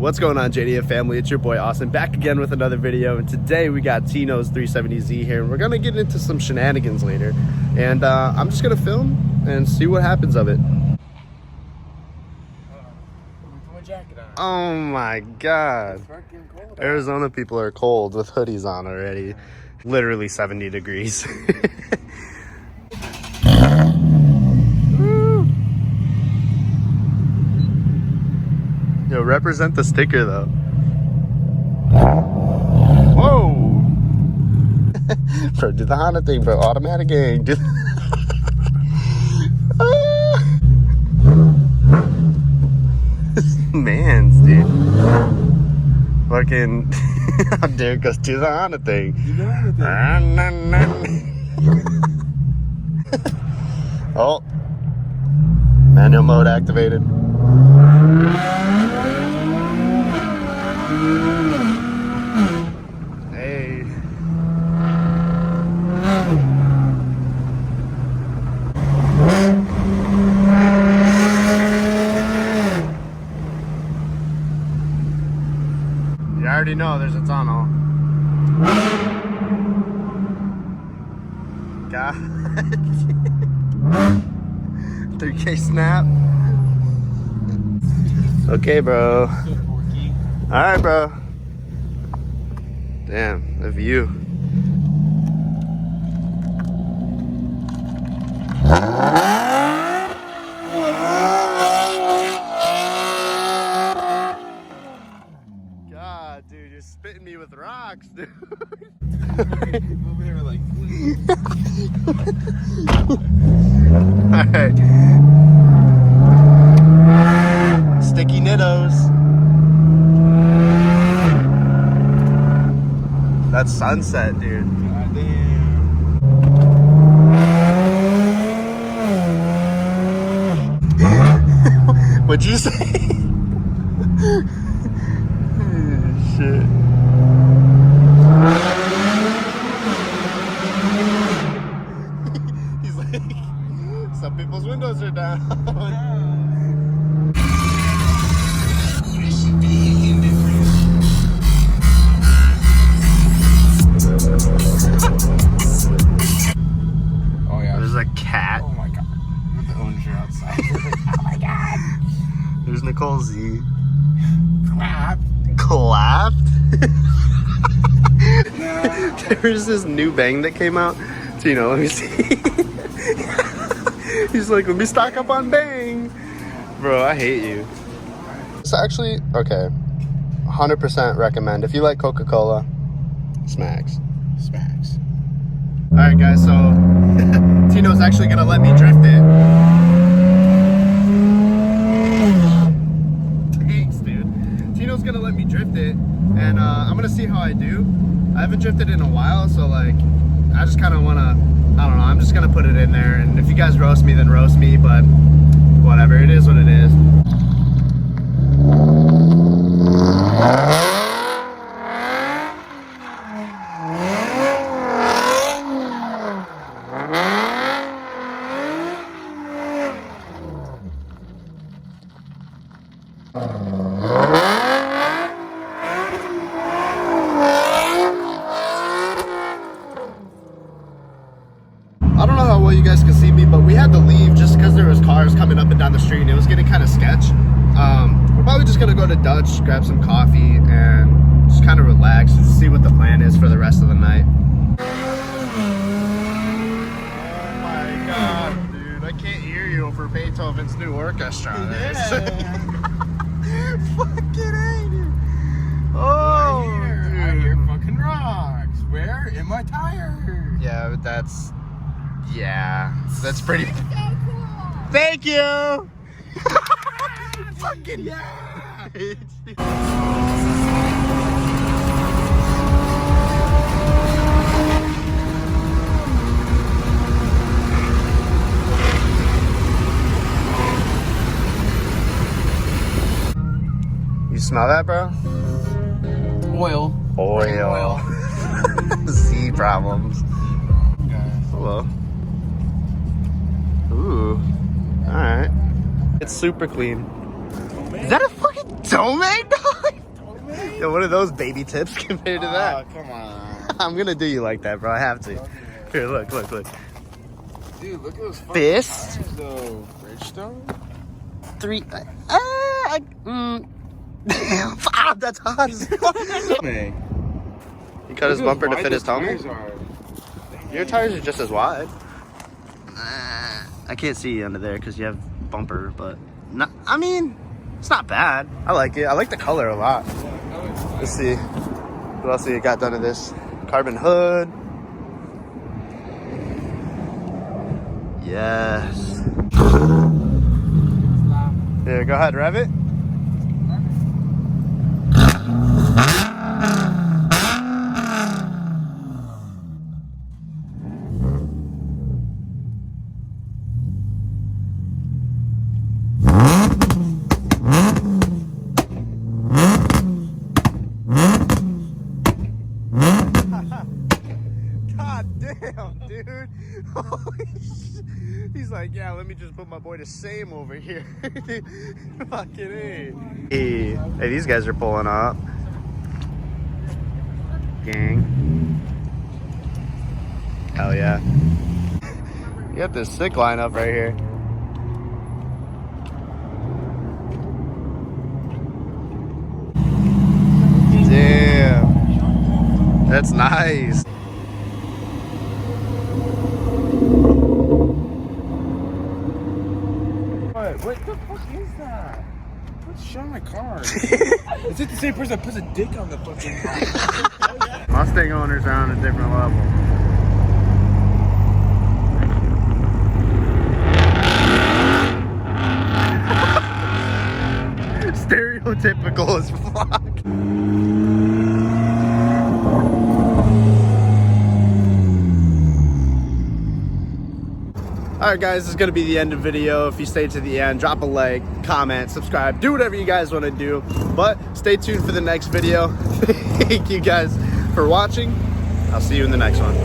What's going on, JDM family? It's your boy Austin, back again with another video, and today we got Tino's 370Z here, and we're gonna get into some shenanigans later, and I'm just gonna film and see what happens of it. Put my jacket on. Oh my god, Arizona people are cold with hoodies on already. Literally 70 degrees. Yo, represent the sticker though. Whoa! Bro, do the Honda thing, bro. Automatic gang. Do Mans, dude. Fucking. How dare it goes to the Honda thing. Do the Honda thing. Oh. Manual mode activated. Hey. You already know there's a tunnel. God. 3K snap. Okay, bro. Alright, bro. Damn, the view. God, dude, you're spitting me with rocks, dude. Over there, like. Alright. Sticky nittos. That's sunset, dude. God damn. What'd you say? Shit. He's like, some people's windows are down. Oh yeah. There's a cat. Oh my god. With the owners are outside. Oh my god. There's Nicole Z. Clap. Clapped? There's this new Bang that came out. So, you know, let me see. He's like, let me stock up on Bang. Bro, I hate you. It's actually, okay, 100% recommend. If you like Coca-Cola, Smacks. Smacks. Alright guys, so Tino's actually gonna let me drift it. Thanks, dude. Tino's gonna let me drift it, and I'm gonna see how I do. I haven't drifted in a while, so like, I just kinda wanna, I don't know, I'm just gonna put it in there, and if you guys roast me, then roast me, but whatever, it is what it is. I don't know how well you guys can see me, but we had to leave just because there was cars coming up and down the street and it was getting kind of sketch. We're probably just gonna go to Dutch, grab some coffee, and just kind of relax and see what the plan is for the rest of the night. Oh my god, dude, I can't hear you over Beethoven's new orchestra. Yeah. Fucking A, dude. Oh, I hear fucking rocks. Where? In my tire. yeah, but that's pretty. Thank you. Fucking yeah. You smell that, bro? Oil. Oil. Z problems. Okay. Hello. Ooh. Alright. It's super clean. Is that a fucking domain dog? Yo, what are those baby tips compared to that? Come on. I'm gonna do you like that, bro. I have to. Here, look. Dude, look at those fucking Fist? tires, though. Bridgestone? 3. That's hot as fuck. Man. He cut his bumper to fit his tumble. tires are. Your tires are just as wide. I can't see under there because you have bumper, but not, I mean, it's not bad. I like it. I like the color a lot. Let's see. What else you got done to this? Carbon hood. Yes. Here, go ahead, rev it. God damn, dude. Holy shit. He's like, yeah, let me just put my boy to Same over here. Fucking A. Hey, these guys are pulling up. Gang. Hell yeah. You got this sick lineup right here. Damn. That's nice. What the fuck is that? What's showing my car? Is it the same person that puts a dick on the fucking Mustang owners are on a different level. Stereotypical as fuck. Alright guys, this is going to be the end of the video. If you stay to the end, drop a like, comment, subscribe, do whatever you guys want to do. But stay tuned for the next video. Thank you guys for watching. I'll see you in the next one.